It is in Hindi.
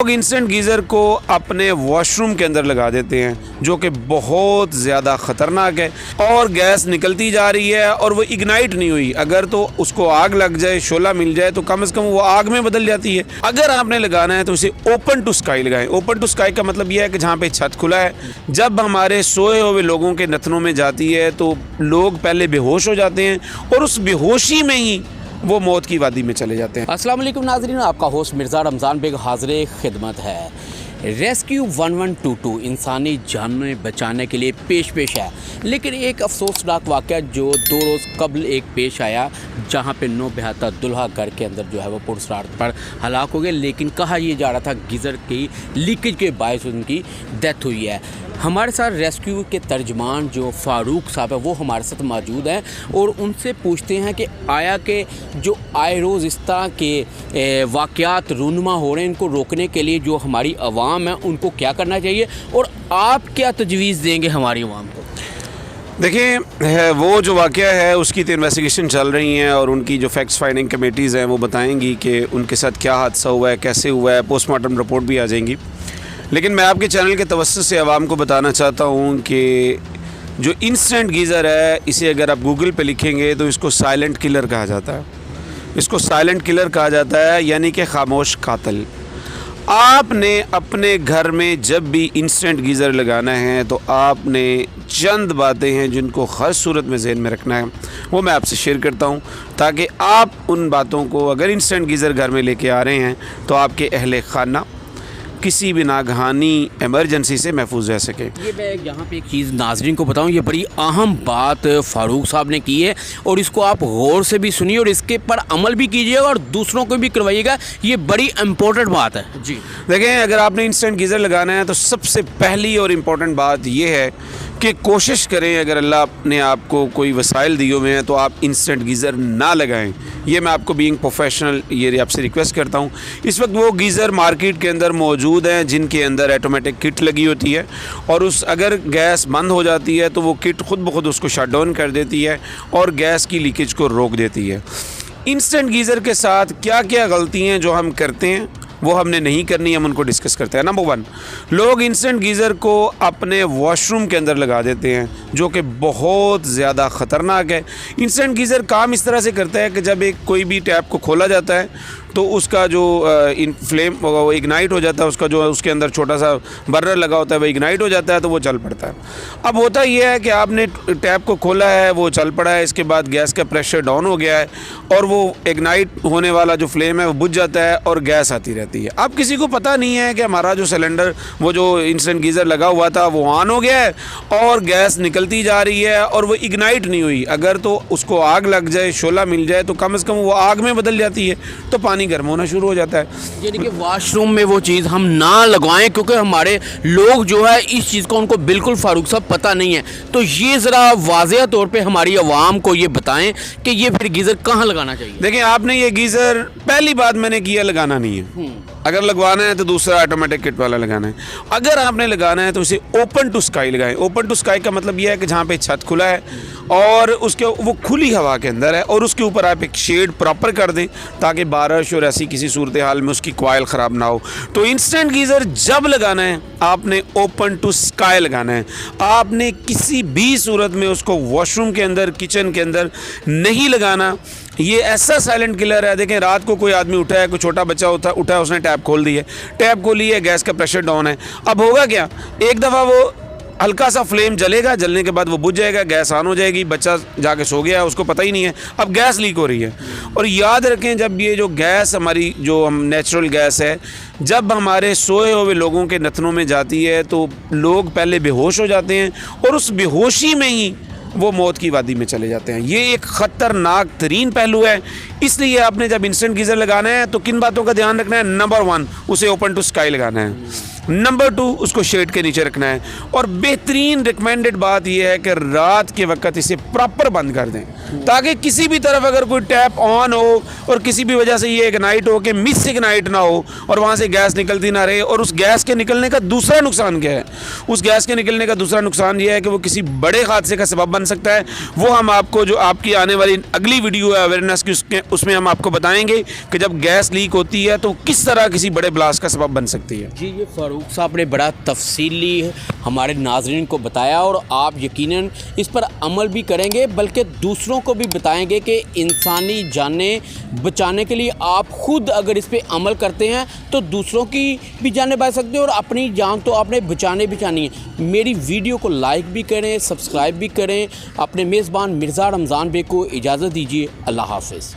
लोग इंस्टेंट गीज़र को अपने वॉशरूम के अंदर लगा देते हैं, जो कि बहुत ज़्यादा ख़तरनाक है। और गैस निकलती जा रही है और वो इग्नाइट नहीं हुई। अगर तो उसको आग लग जाए, शोला मिल जाए, तो कम से कम वो आग में बदल जाती है। अगर आपने लगाना है तो इसे ओपन टू स्काई लगाएं। ओपन टू स्काई का मतलब यह है कि जहाँ पे छत खुला है, जब हमारे सोए हुए लोगों के नथनों में जाती है तो लोग पहले बेहोश हो जाते हैं और उस बेहोशी में ही वो मौत की वादी में चले जाते हैं। अस्सलाम वालेकुम नाज़रीन, आपका होस्ट मिर्ज़ा रमज़ान बेग हाज़िर खिदमत है। रेस्क्यू 1122 इंसानी जानें बचाने के लिए पेश है, लेकिन एक अफसोसनाक वाक़या जो 2 रोज़ कबल एक पेश आया, जहां पे 9 बेहतर दुल्हा घर के अंदर जो है वो पुरस्कार पर हलाक हो गए। लेकिन कहा यह जा रहा था गीज़र की लीकेज के बायस उनकी डेथ हुई है। हमारे साथ रेस्क्यू के तर्जमान जो फ़ारूक साहब है वो हमारे साथ मौजूद हैं और उनसे पूछते हैं कि आया कि जो आए रोज़ इस तरह के वाक़यात रूनुमा हो रहे हैं, इनको रोकने के लिए जो हमारी आवाम है उनको क्या करना चाहिए और आप क्या तजवीज़ देंगे हमारी आवाम को? देखिए, वो जो वाक़या है उसकी तो इन्वेस्टिगेशन चल रही हैं और उनकी जो फैक्ट्स फाइंडिंग कमेटीज़ हैं वो बताएंगी कि उनके साथ क्या हादसा हुआ है, कैसे हुआ है। पोस्टमार्टम रिपोर्ट भी आ जाएंगी। लेकिन मैं आपके चैनल के तवज्जुह से आवाम को बताना चाहता हूँ कि जो इंस्टेंट गीज़र है, इसे अगर आप गूगल पे लिखेंगे तो इसको साइलेंट किलर कहा जाता है। इसको साइलेंट किलर कहा जाता है, यानी कि खामोश कातिल। आपने अपने घर में जब भी इंस्टेंट गीज़र लगाना है तो आपने चंद बातें हैं जिनको हर सूरत में ज़हन में रखना है, वो मैं आपसे शेयर करता हूँ, ताकि आप उन बातों को, अगर इंस्टेंट गीज़र घर में लेके आ रहे हैं तो आपके अहले खाना किसी भी नागहानी इमरजेंसी से महफूज रह सके। ये मैं यहाँ पे एक चीज़ नाज़रीन को बताऊँ, ये बड़ी अहम बात फ़ारूक साहब ने की है और इसको आप गौर से भी सुनिए और इसके पर अमल भी कीजिएगा और दूसरों को भी करवाइएगा। ये बड़ी इम्पोर्टेंट बात है जी। देखें, अगर आपने इंस्टेंट गीज़र लगाना है तो सबसे पहली और इम्पोर्टेंट बात यह है कि कोशिश करें, अगर अल्लाह ने आपको कोई वसाइल दिए हुए हैं तो आप इंस्टेंट गीज़र ना लगाएं। ये मैं आपको बीइंग प्रोफेशनल ये आपसे रिक्वेस्ट करता हूँ। इस वक्त वो गीज़र मार्केट के अंदर मौजूद हैं जिनके अंदर ऑटोमेटिक किट लगी होती है और उस अगर गैस बंद हो जाती है तो वो किट खुद ब खुद उसको शट डाउन कर देती है और गैस की लीकेज को रोक देती है। इंस्टेंट गीज़र के साथ क्या क्या गलतियाँ जो हम करते हैं वो हमने नहीं करनी, हम उनको डिस्कस करते हैं। नंबर 1, लोग इंस्टेंट गीज़र को अपने वॉशरूम के अंदर लगा देते हैं, जो कि बहुत ज़्यादा ख़तरनाक है। इंस्टेंट गीज़र काम इस तरह से करता है कि जब एक कोई भी टैप को खोला जाता है तो उसका जो फ्लेम वो इग्नाइट हो जाता है, उसका जो उसके अंदर छोटा सा बर्नर लगा होता है वो इग्नाइट हो जाता है तो वो चल पड़ता है। अब होता यह है कि आपने टैप को खोला है, वो चल पड़ा है, इसके बाद गैस का प्रेशर डाउन हो गया है और वो इग्नाइट होने वाला जो फ्लेम है वो बुझ जाता है और गैस आती रहती है। अब किसी को पता नहीं है कि हमारा जो सिलेंडर, वो जो इंस्टेंट गीज़र लगा हुआ था वो ऑन हो गया है और गैस निकलती जा रही है और वो इग्नाइट नहीं हुई। अगर तो उसको आग लग जाए, शोला मिल जाए, तो कम से कम वो आग में बदल जाती है तो पानी गर्म होना शुरू हो जाता है। यानी कि वॉशरूम में वो चीज़ हम ना लगवाएं, क्योंकि हमारे लोग जो है इस चीज़ को उनको बिल्कुल फ़ारूक साहब पता नहीं है। तो ये ज़रा वाज़ेह तौर पे हमारी आवाम को ये बताएं कि ये फिर गीज़र कहाँ लगाना चाहिए। देखिए, आपने ये गीज़र, पहली बात मैंने किया, लगाना नहीं है। अगर लगवाना है तो दूसरा ऑटोमेटिक किट वाला लगाना है। अगर आपने लगाना है तो इसे ओपन टू स्काई लगाएं। ओपन टू स्काई का मतलब यह है कि जहाँ पे छत खुला है और उसके वो खुली हवा के अंदर है और उसके ऊपर आप एक शेड प्रॉपर कर दें ताकि बारिश और ऐसी किसी सूरत हाल में उसकी कॉइल ख़राब ना हो। तो इंस्टेंट गीज़र जब लगाना है आपने ओपन टू स्काई लगाना है। आपने किसी भी सूरत में उसको वॉशरूम के अंदर, किचन के अंदर नहीं लगाना। ये ऐसा साइलेंट किलर है। देखें, रात को कोई आदमी उठा है, कोई छोटा बच्चा उठा है, उसने टैप खोल दी है, टैप खोली है, गैस का प्रेशर डाउन है। अब होगा क्या, एक दफ़ा वो हल्का सा फ्लेम जलेगा, जलने के बाद वो बुझ जाएगा, गैस ऑन हो जाएगी, बच्चा जाके सो गया है, उसको पता ही नहीं है, अब गैस लीक हो रही है। और याद रखें, जब ये जो गैस हमारी जो हम नेचुरल गैस है, जब हमारे सोए हुए लोगों के नथनों में जाती है तो लोग पहले बेहोश हो जाते हैं और उस बेहोशी में ही वो मौत की वादी में चले जाते हैं। ये एक ख़तरनाक तरीन पहलू है। इसलिए आपने जब इंस्टेंट गीज़र लगाना है तो किन बातों का ध्यान रखना है? नंबर 1, उसे ओपन टू स्काई लगाना है। नंबर 2, उसको शेड के नीचे रखना है। और बेहतरीन रिकमेंडेड बात यह है कि रात के वक्त इसे प्रॉपर बंद कर दें, ताकि किसी भी तरफ अगर कोई टैप ऑन हो और किसी भी वजह से ये इग्नाइट हो कि मिस इग्नाइट ना हो और वहाँ से गैस निकलती ना रहे। और उस गैस के निकलने का दूसरा नुकसान क्या है? उस गैस के निकलने का दूसरा नुकसान ये है कि वो किसी बड़े हादसे का सबब बन सकता है। वो हम आपको, जो आपकी आने वाली अगली वीडियो है अवेयरनेस की, उसमें हम आपको बताएंगे कि जब गैस लीक होती है तो किस तरह किसी बड़े ब्लास्ट का सबब बन सकती है। जी, ये फारूक साहब ने बड़ा तफसीली हमारे नाजरीन को बताया और आप यकीनन इस पर अमल भी करेंगे, बल्कि दूसरों को भी बताएंगे कि इंसानी जानें बचाने के लिए आप खुद अगर इस पे अमल करते हैं तो दूसरों की भी जानें बच सकते हैं और अपनी जान तो आपने बचानी है। मेरी वीडियो को लाइक भी करें, सब्सक्राइब भी करें। अपने मेज़बान मिर्ज़ा रमज़ान बेग को इजाज़त दीजिए। अल्लाह हाफ़िज़।